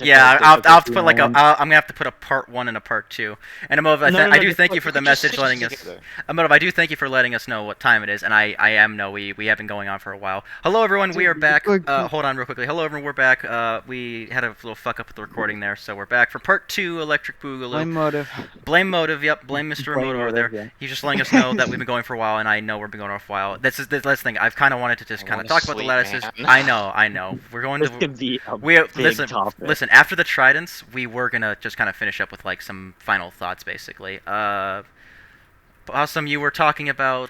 Yeah, I'll have to put like I'm gonna have to put a part 1 and a part 2. And Amov, I do thank you for the message letting us. Amov, I do thank you for letting us know what time it is, and I am no we have been going on for a while. Hello everyone, we are back. Hold on real quickly. Hello everyone, we're back. We had a little fuck up with the recording there, so we're back for part 2, Electric Boogaloo. Blame Motive. Blame Motive. Yep, blame Mr. Remote over there. Yeah. He's just letting us know that we've been going for a while, and I know we've been going for a while. That's the last thing. I've kind of wanted to just kind of talk about the lattices. I know. We're going to. Could be a listen. After the Tridents, we were gonna just kind of finish up with like some final thoughts, basically. Awesome. You were talking about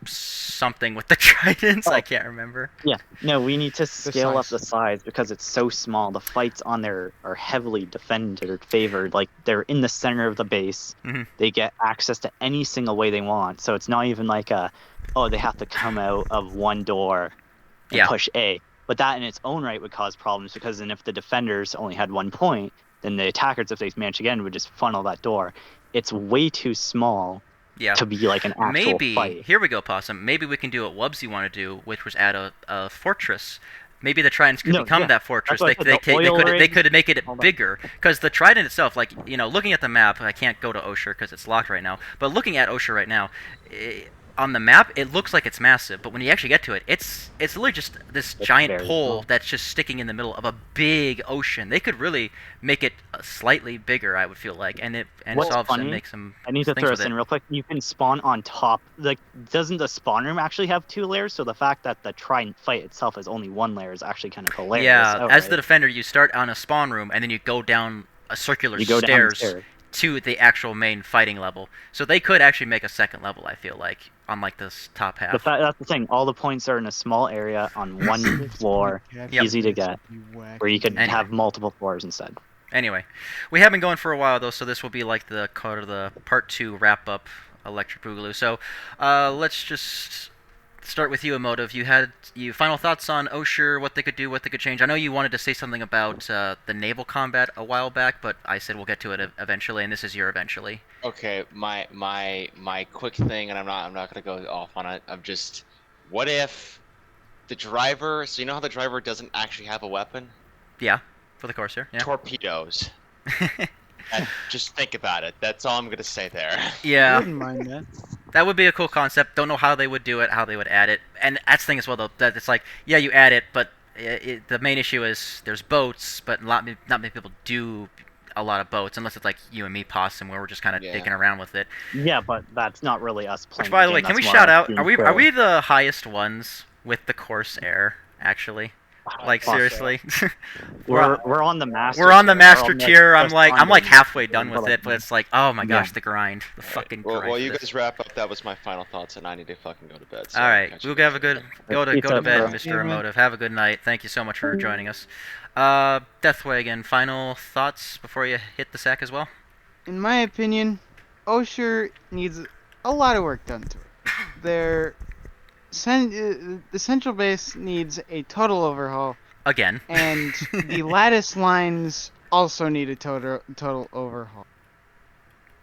something with the Tridents. I can't remember. Yeah. No, we need to scale up the size because it's so small. The fights on there are heavily defended or favored. Like they're in the center of the base. Mm-hmm. They get access to any single way they want. So it's not even like they have to come out of one door and push A. But that in its own right would cause problems because then if the defenders only had 1 point, then the attackers, if they match again, would just funnel that door. It's way too small to be like an actual fight. Here we go, Possum. Maybe we can do what Wubsy want to do, which was add a fortress. Maybe the Tridents could become that fortress. They could make it bigger. Because the Trident itself, like, looking at the map, I can't go to Oshur because it's locked right now, but looking at Oshur right now, on the map, it looks like it's massive, but when you actually get to it, it's literally just this giant pole that's just sticking in the middle of a big ocean. They could really make it slightly bigger, I would feel like, and solve and make some. I need to throw this in real quick. You can spawn on top. Like, doesn't the spawn room actually have 2 layers? So the fact that the Trident fight itself is only 1 layer is actually kind of hilarious. Yeah, as the defender, you start on a spawn room and then you go down a circular stairs to the actual main fighting level. So they could actually make a second level, I feel like, on like this top half. That's the thing. All the points are in a small area on one floor, easy to get, where you could have multiple floors instead. Anyway, we have been going for a while though, so this will be like the part 2 wrap up Electric Boogaloo. So let's just start with you, Emotive. You final thoughts on Oshur, what they could do, what they could change. I know you wanted to say something about the naval combat a while back, but I said we'll get to it eventually, and this is your eventually. Okay, my quick thing, and I'm not gonna go off on it. I'm just, what if the driver? So you know how the driver doesn't actually have a weapon? Yeah, for the Corsair. Yeah. Torpedoes. Just think about it. That's all I'm gonna say there. Yeah. I wouldn't mind that. That would be a cool concept. Don't know how they would do it, how they would add it. And that's the thing as well, though, that it's like, yeah, you add it, but the main issue is there's boats, but not many people do a lot of boats, unless it's like you and me, Possum, where we're just kind of digging around with it. Yeah, but that's not really us playing. Which, by the way, can we shout out? Are we the highest ones with the Corsair, actually? Like seriously, we're on the master. We're on the master tier. I'm like halfway done with it, but it's like, oh my gosh, the grind, the fucking grind. Well, you guys wrap up. That was my final thoughts, and I need to fucking go to bed. So all right, we'll have a good go to bed, Mr. Emotive. Have a good night. Thank you so much for joining us. Deathway again. Final thoughts before you hit the sack as well. In my opinion, Oshur needs a lot of work done to it. The central base needs a total overhaul. Again. And the lattice lines also need a total overhaul.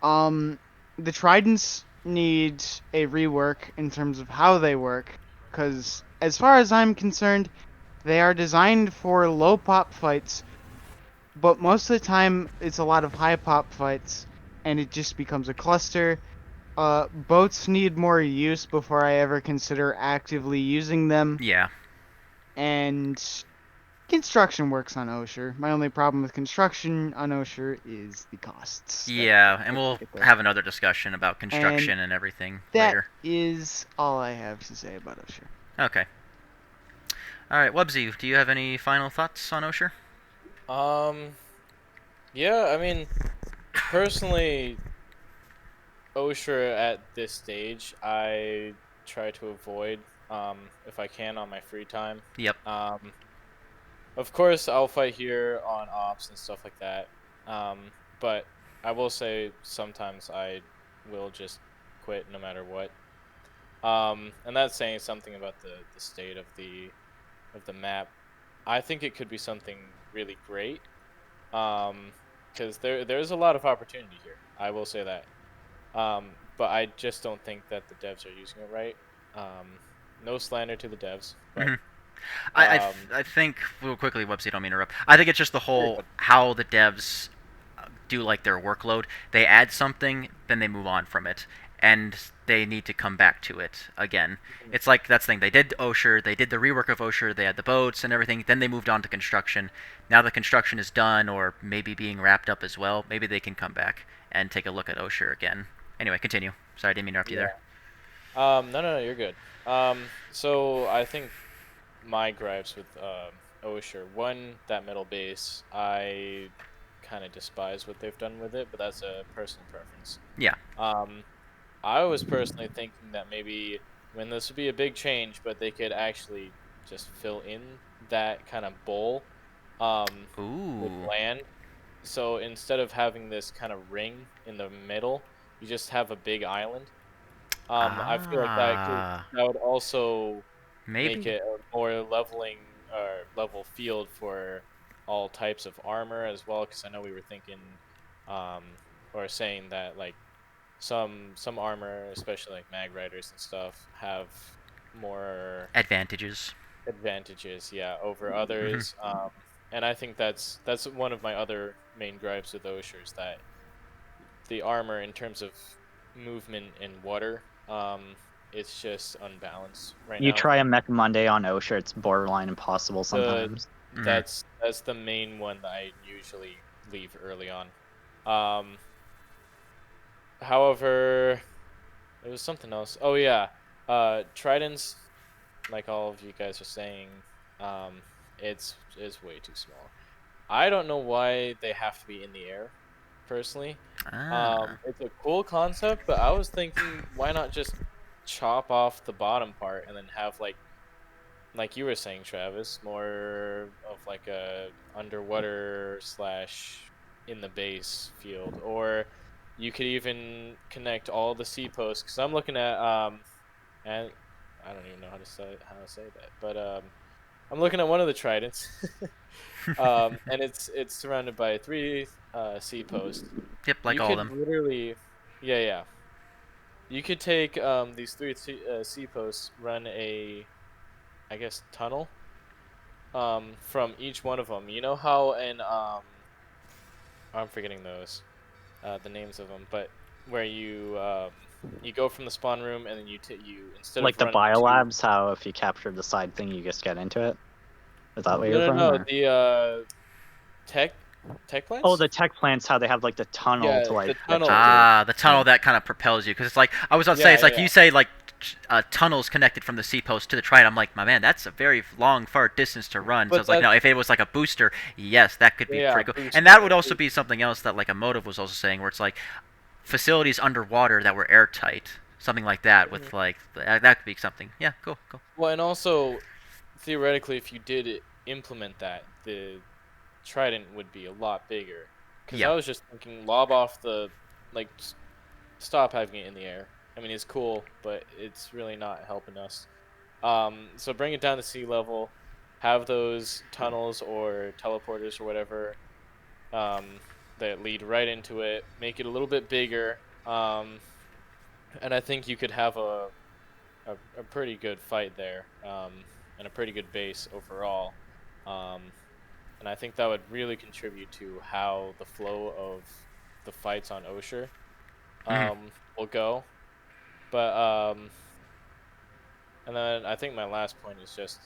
The Tridents need a rework in terms of how they work, because as far as I'm concerned, they are designed for low pop fights, but most of the time it's a lot of high pop fights, and it just becomes a cluster. Boats need more use before I ever consider actively using them. Yeah. And construction works on Oshur. My only problem with construction on Oshur is the costs. Yeah, and we'll have another discussion about construction and everything later. That is all I have to say about Oshur. Okay. Alright, Wubsy, do you have any final thoughts on Oshur? Yeah, I mean, personally, Oshur at this stage, I try to avoid, if I can, on my free time. Yep. Of course, I'll fight here on ops and stuff like that. But I will say sometimes I will just quit no matter what. And that's saying something about the state of the map. I think it could be something really great, because there's a lot of opportunity here. I will say that. But I just don't think that the devs are using it right. No slander to the devs, but I think real quickly, Websy, don't mean to interrupt. I think it's just the whole how the devs do like their workload. They add something, then they move on from it, and they need to come back to it again. It's like that's the thing. They did Oshur, they did the rework of Oshur, they had the boats and everything. Then they moved on to construction. Now the construction is done, or maybe being wrapped up as well. Maybe they can come back and take a look at Oshur again. Anyway, continue. Sorry, I didn't mean to interrupt you there. No, you're good. So I think my gripes with Oshur, one, that middle base, I kind of despise what they've done with it, but that's a personal preference. Yeah. I was personally thinking that maybe this would be a big change, but they could actually just fill in that kind of bowl with land. So instead of having this kind of ring in the middle, you just have a big island. I feel like that would also make it a more level field for all types of armor as well. Because I know we were thinking, or saying that like some armor, especially like mag riders and stuff, have more advantages. Yeah, over others. And I think that's one of my other main gripes with Oshur is that the armor in terms of movement in water, it's just unbalanced right now. You try a Mech Monday on Oshur, it's borderline impossible sometimes. That's the main one that I usually leave early on. However, there was something else. Oh yeah, tridents, like all of you guys are saying, it's way too small. I don't know why they have to be in the air, personally. It's a cool concept, but I was thinking, why not just chop off the bottom part and then have like you were saying, Travis, more of like a underwater / in the base field, or you could even connect all the sea posts. Because I'm looking at and I don't even know how to say that, but I'm looking at one of the tridents, and it's surrounded by 3 sea posts. Yep, like all of them. Literally, yeah. You could take these 3 sea posts, run a, I guess, tunnel from each one of them. You know how in I'm forgetting those the names of them, but where you go from the spawn room and then you instead like of the running biolabs, how if you capture the side thing, you just get into it. Is that what you're from? No, the tech plants. Oh, the tech plants, how they have like the tunnel to like. The tunnel. The tunnel that kind of propels you, because it's like I was about to say, it's like you say like tunnels connected from the sea post to the trident. I'm like, my man, that's a very long, far distance to run. So it's like, no, if it was like a booster, yes, that could be pretty cool. And that would also be something else that like a motive was also saying, where it's like facilities underwater that were airtight, something like that. With like that could be something. Yeah, cool. Well, and also theoretically, if you did implement that, the trident would be a lot bigger. Because I was just thinking, lob off the stop having it in the air. I mean, it's cool, but it's really not helping us. So bring it down to sea level, have those tunnels or teleporters or whatever that lead right into it, make it a little bit bigger, and I think you could have a pretty good fight there, and a pretty good base overall. And I think that would really contribute to how the flow of the fights on Oshur will go. But and then I think my last point is just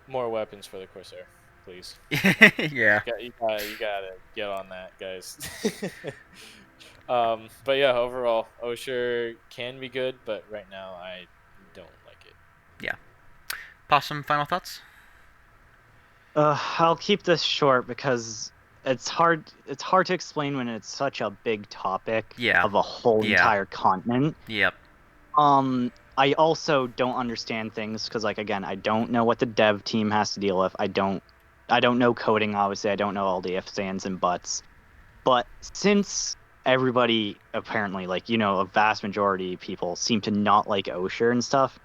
more weapons for the Corsair, please. Yeah. You gotta get on that, guys. But yeah, overall, Oshur can be good, but right now I don't like it. Yeah. Possum, final thoughts? I'll keep this short because it's hard to explain when it's such a big topic of a whole entire continent. Yep. I also don't understand things because, like, again, I don't know what the dev team has to deal with. I don't know coding, obviously. I don't know all the ifs, ands, and buts. But since everybody apparently, a vast majority of people seem to not like Oshur and stuff,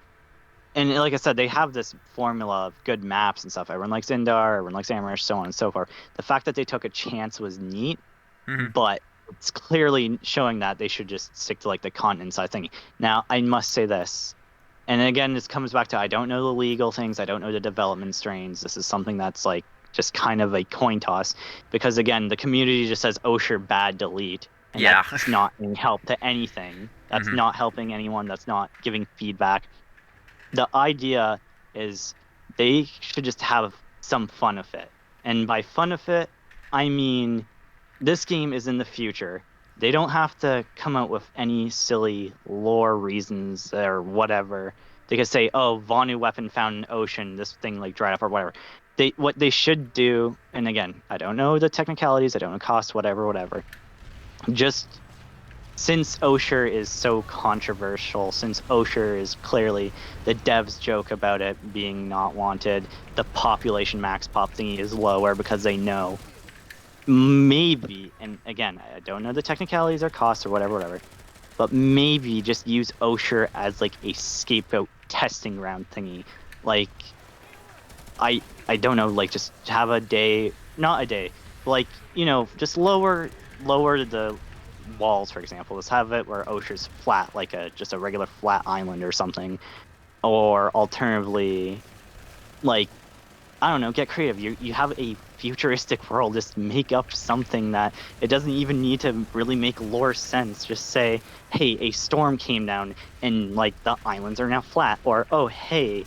and like I said, they have this formula of good maps and stuff. Everyone likes Indar, everyone likes Amherst, so on and so forth. The fact that they took a chance was neat, but it's clearly showing that they should just stick to the continent side thing. Now, I must say this. And again, this comes back to I don't know the legal things, I don't know the development strains. This is something that's like just kind of a coin toss, because again, the community just says Oshur bad, delete, and that's not any help to anything. That's not helping anyone. That's not giving feedback. The idea is they should just have some fun of it, and by fun of it, I mean this game is in the future. They don't have to come out with any silly lore reasons or whatever. They could say, "Oh, Vanu weapon found in the ocean. This thing like dried up or whatever." What they should do, and again, I don't know the technicalities. I don't know cost, whatever. Just since Oshur is so controversial, since Oshur is clearly the devs joke about it being not wanted, the population max pop thingy is lower because they know. Maybe, and again, I don't know the technicalities or costs or whatever, but maybe just use Oshur as like a scapegoat testing ground thingy. Like, I don't know, like just have a day, not a day, like, just lower the walls, for example. Let's have it where Oshur's flat, like just a regular flat island or something. Or alternatively, like, I don't know, get creative. You have a futuristic world, just make up something that it doesn't even need to really make lore sense. Just say, hey, a storm came down and like the islands are now flat, or oh hey,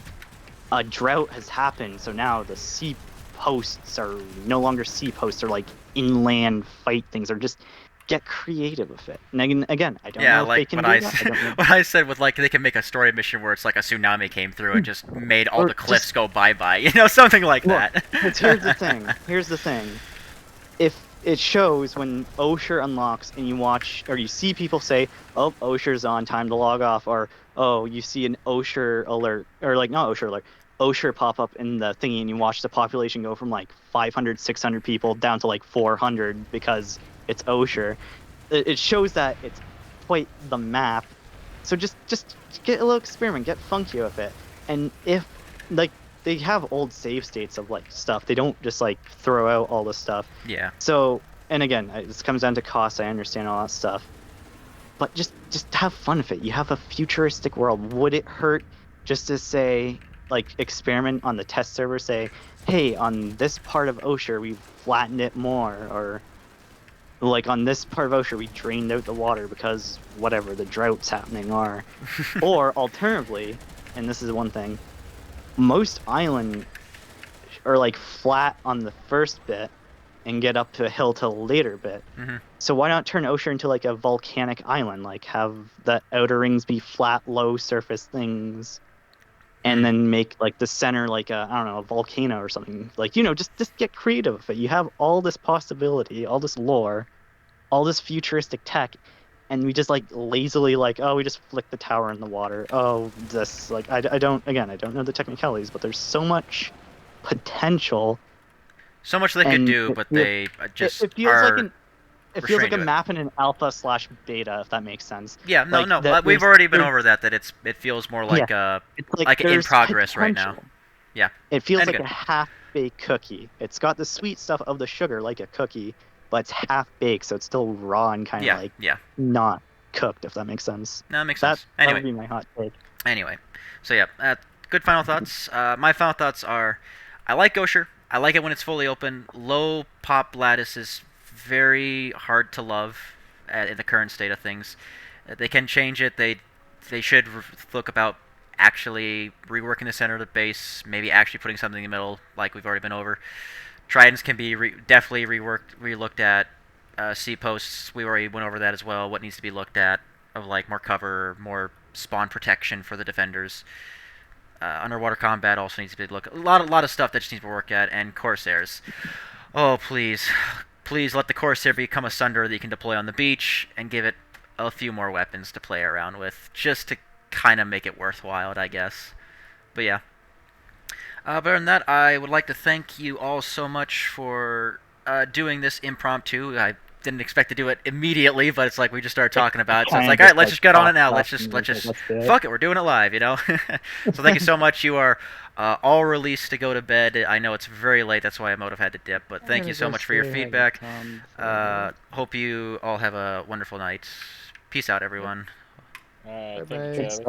a drought has happened, so now the sea posts are no longer sea posts, or like inland fight things, or just get creative with it. And again, I don't know if they can do that. What I said with like they can make a story mission where it's like a tsunami came through and just made all the cliffs go bye-bye, something like that. Here's the thing. If it shows when Oshur unlocks and you watch or you see people say, "Oh, Oshur's on, time to log off," or "Oh, you see an Oshur alert," or like not Oshur alert, Oshur pop up in the thingy, and you watch the population go from like 500, 600 people down to like 400 because it's Oshur. It shows that it's quite the map. So just get a little experiment, get funky with it. And if like they have old save states of like stuff, they don't just like throw out all this stuff. Yeah. So, and again, this comes down to cost. I understand all that stuff, but just have fun with it. You have a futuristic world. Would it hurt just to say, like, experiment on the test server? Say, hey, on this part of Oshur we flattened it more, or like on this part of Oshur we drained out the water because whatever, the drought's happening, or alternatively, and this is one thing, most island are like flat on the first bit and get up to a hill to a later bit. So why not turn Oshur into like a volcanic island, like have the outer rings be flat, low surface things, and then make like the center like a, I don't know, a volcano or something. Like, just get creative with it. You have all this possibility, all this lore, all this futuristic tech, and we just like lazily like, oh, we just flick the tower in the water. Oh, this, like, I don't know the technicalities, but there's so much potential. So much they could do, but they just it feels are... like it feels like a map in an alpha/beta, if that makes sense. Yeah, no. We've already been over that. That it feels more like it's like in progress right now. Yeah. It feels like a half-baked cookie. It's got the sweet stuff of the sugar like a cookie, but it's half-baked, so it's still raw and kind of not cooked, if that makes sense. No, it makes sense. That would be my hot take. Anyway, so yeah, good final thoughts. My final thoughts are, I like Oshur. I like it when it's fully open. Low pop lattice is very hard to love in the current state of things. They can change it. They should look about actually reworking the center of the base, maybe actually putting something in the middle, like we've already been over. Tridents can be definitely relooked at. Sea posts, we already went over that as well. What needs to be looked at, of like more cover, more spawn protection for the defenders. Underwater combat also needs to be looked at. A lot of stuff that just needs to be worked at. And Corsairs. Oh, please let the Corsair become a Sunder that you can deploy on the beach and give it a few more weapons to play around with, just to kind of make it worthwhile, I guess. But yeah. Other than that, I would like to thank you all so much for doing this impromptu. I didn't expect to do it immediately, but it's like we just started talking about it, so it's like, all right, let's just get on it now. Let's just fuck it, we're doing it live, So thank you so much. You are all released to go to bed. I know it's very late, that's why I might have had to dip, but thank you so much for your feedback. Hope you all have a wonderful night. Peace out, everyone. Thank you, Travis.